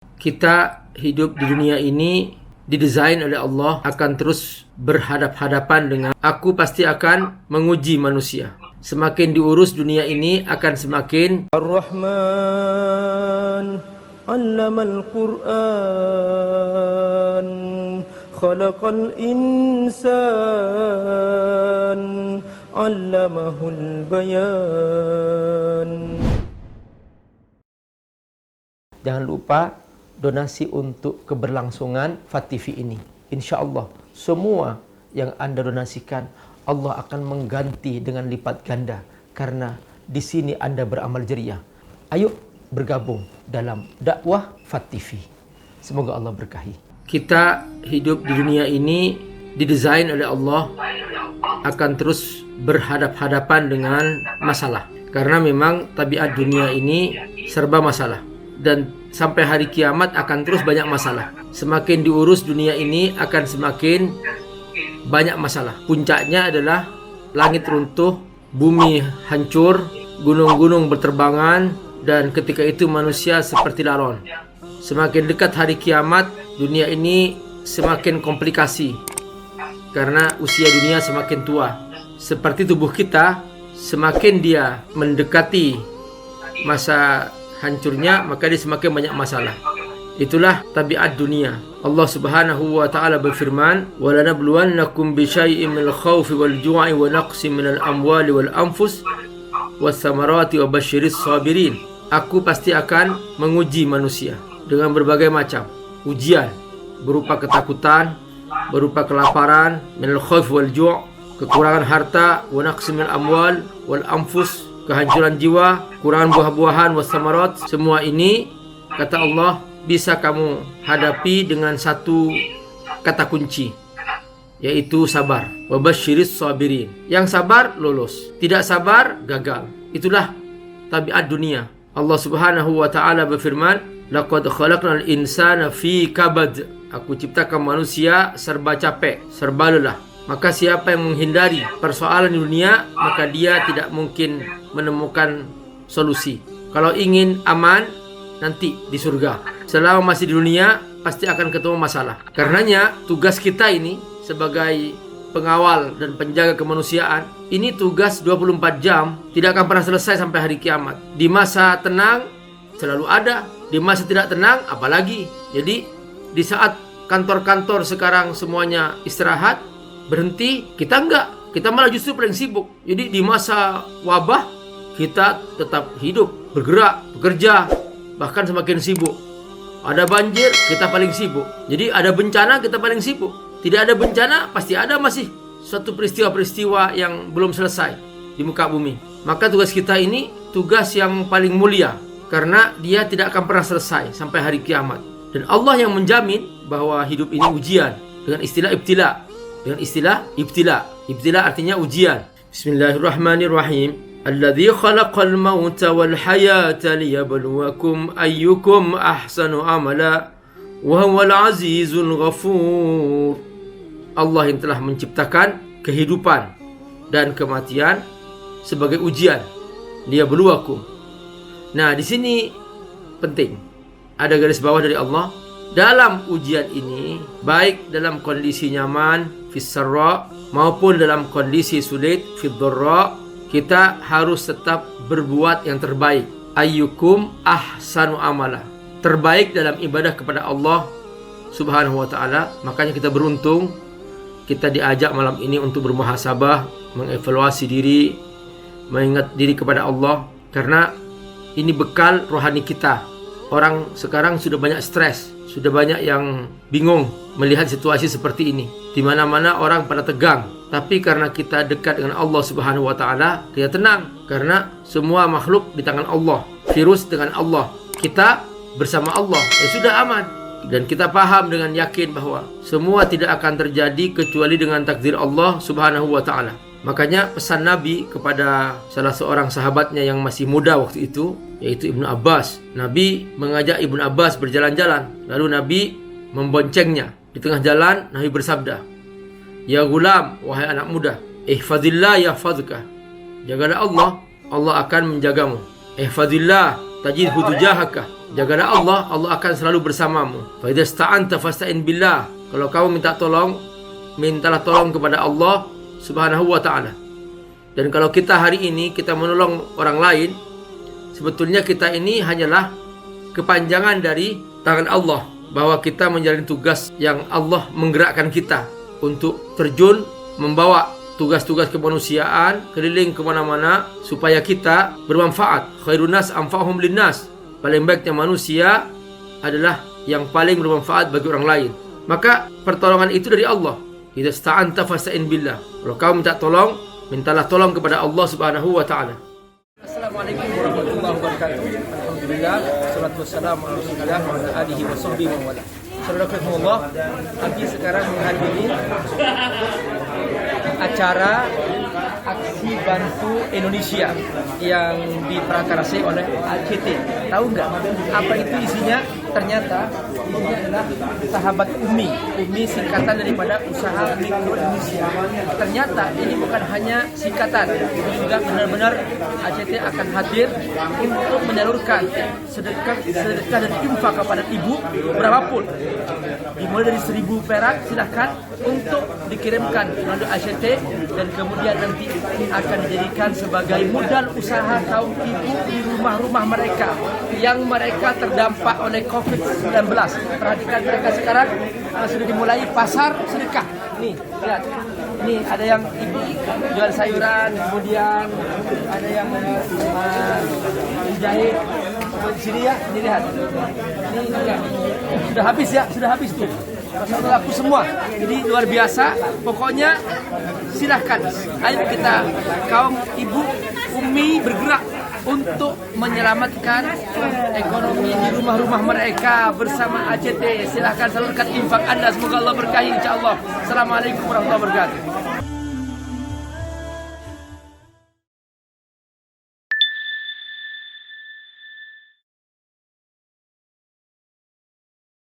Kita hidup di dunia ini didesain oleh Allah akan terus berhadap-hadapan dengan aku pasti akan menguji manusia. Semakin diurus dunia ini akan semakin Ar-Rahman 'allamal Qur'an khalaqal insan 'allamahul bayan. Jangan lupa donasi untuk keberlangsungan FAT-TV ini. Insya Allah semua yang Anda donasikan Allah akan mengganti dengan lipat ganda, karena di sini Anda beramal jariah. Ayo bergabung dalam dakwah FAT-TV. Semoga Allah berkahi. Kita hidup di dunia ini didesain oleh Allah akan terus berhadap-hadapan dengan masalah. Karena memang tabiat dunia ini serba masalah. Dan sampai hari kiamat akan terus banyak masalah. Semakin diurus dunia ini akan semakin banyak masalah. Puncaknya adalah langit runtuh, bumi hancur, gunung-gunung berterbangan, dan ketika itu manusia seperti laron. Semakin dekat hari kiamat, dunia ini semakin komplikasi karena usia dunia semakin tua. Seperti tubuh kita, semakin dia mendekati masa hancurnya, maka dia semakin banyak masalah. Itulah tabiat dunia. Allah Subhanahu wa taala berfirman, "Wa lanabluwannakum bisyai'in minal khaufi wal ju'i wa naqsin minal amwali wal anfus was samarati wa basyiris sabirin." Aku pasti akan menguji manusia dengan berbagai macam ujian, berupa ketakutan, berupa kelaparan, minal khaufi wal ju', kekurangan harta, wa naqsin minal amwal wal anfus, kehancuran jiwa, kurangan buah-buahan, wassamarat. Semua ini, kata Allah, bisa kamu hadapi dengan satu kata kunci, yaitu sabar. Wabasyiris sabirin. Yang sabar lolos, tidak sabar gagal. Itulah tabiat dunia. Allah Subhanahu wa taala berfirman, "Laqad khalaqnal insana fi kabad." Aku ciptakan manusia serba capek, serba lelah. Maka siapa yang menghindari persoalan di dunia, maka dia tidak mungkin menemukan solusi. Kalau ingin aman, nanti di surga. Selama masih di dunia, pasti akan ketemu masalah. Karenanya, tugas kita ini sebagai pengawal dan penjaga kemanusiaan, ini tugas 24 jam, tidak akan pernah selesai sampai hari kiamat. Di masa tenang, selalu ada. Di masa tidak tenang, apalagi. Jadi, di saat kantor-kantor sekarang semuanya istirahat, berhenti, kita enggak. Kita malah justru paling sibuk. Jadi di masa wabah, kita tetap hidup, bergerak, bekerja, bahkan semakin sibuk. Ada banjir, kita paling sibuk. Jadi ada bencana, kita paling sibuk. Tidak ada bencana, pasti ada masih suatu peristiwa-peristiwa yang belum selesai di muka bumi. Maka tugas kita ini tugas yang paling mulia, karena dia tidak akan pernah selesai sampai hari kiamat. Dan Allah yang menjamin bahwa hidup ini ujian, dengan istilah ibtila. Dengan istilah ibtila. Ibtila artinya ujian. Bismillahirrahmanirrahim. Alladzi khalaqal mauta wal hayata liyabluwakum ayyukum ahsanu amala wa huwal azizul ghafur. Allah yang telah menciptakan kehidupan dan kematian sebagai ujian. Liyabluwakum. Nah, di sini penting. Ada garis bawah dari Allah. Dalam ujian ini, baik dalam kondisi nyaman, fis-sarra, maupun dalam kondisi sulit, fid-dharra, kita harus tetap berbuat yang terbaik. Ayyukum ahsanu amala. Terbaik dalam ibadah kepada Allah Subhanahu wa ta'ala. Makanya kita beruntung, kita diajak malam ini untuk bermuhasabah, mengevaluasi diri, mengingat diri kepada Allah. Karena ini bekal rohani kita. Orang sekarang sudah banyak stres, sudah banyak yang bingung melihat situasi seperti ini. Di mana-mana orang pada tegang. Tapi karena kita dekat dengan Allah Subhanahu wa taala, kita tenang karena semua makhluk di tangan Allah. Virus dengan Allah. Kita bersama Allah. Ya sudah aman. Dan kita paham dengan yakin bahwa semua tidak akan terjadi kecuali dengan takdir Allah Subhanahu wa taala. Makanya pesan Nabi kepada salah seorang sahabatnya yang masih muda waktu itu, yaitu Ibnu Abbas. Nabi mengajak Ibnu Abbas berjalan-jalan. Lalu Nabi memboncengnya. Di tengah jalan, Nabi bersabda, "Ya gulam, wahai anak muda, ihfazillah yahfazka." Jagalah Allah, Allah akan menjagamu. Ihfazillah, tajidhu tujahaka. Jagalah Allah, Allah akan selalu bersamamu. Fa idza sta'anta fasta'in billah. Kalau kamu minta tolong, mintalah tolong kepada Allah Subhanahu wa taala. Dan kalau kita hari ini kita menolong orang lain, sebetulnya kita ini hanyalah kepanjangan dari tangan Allah, bahwa kita menjalani tugas yang Allah menggerakkan kita untuk terjun membawa tugas-tugas kemanusiaan keliling kemana-mana supaya kita bermanfaat. Khairun nas anfa'uhum linnas. Paling baiknya manusia adalah yang paling bermanfaat bagi orang lain. Maka pertolongan itu dari Allah. Idza sta'anta fasta'in billah. Kalau kamu minta tolong, mintalah tolong kepada Allah Subhanahu wa taala. Assalamualaikum warahmatullahi wabarakatuh. Alhamdulillah, salatu wassalamu ala Rasulillah wa ala alihi wa sahbihi wa wala. Saudara-saudara, Abi sekarang menghadiri acara aksi bantu Indonesia yang diprakarsai oleh ACT. Tahu nggak apa itu isinya? Ternyata ini adalah sahabat Umi. Umi singkatan daripada Usaha Mikro Indonesia. Ternyata ini bukan hanya singkatan, itu juga benar-benar ACT akan hadir untuk menyalurkan sedekah dan infak kepada ibu berapapun. Dimulai dari 1.000 perak silahkan untuk dikirimkan melalui ACT dan kemudian nanti akan dijadikan sebagai modal usaha kaum ibu di rumah-rumah mereka yang mereka terdampak oleh COVID-19. Perhatikan mereka sekarang sudah dimulai pasar sedekah. Nih, lihat. Nih ada yang ibu jual sayuran, kemudian ada yang menjahit. Di sini ya, ini lihat. Ini juga. Sudah habis ya, sudah habis tuh. Masalah laku semua. Jadi luar biasa. Pokoknya silahkan. Ayo kita kaum ibu Umi bergerak untuk menyelamatkan ekonomi di rumah-rumah mereka bersama ACT. Silahkan salurkan infak Anda. Semoga Allah berkahi insya Allah. Assalamualaikum warahmatullahi wabarakatuh.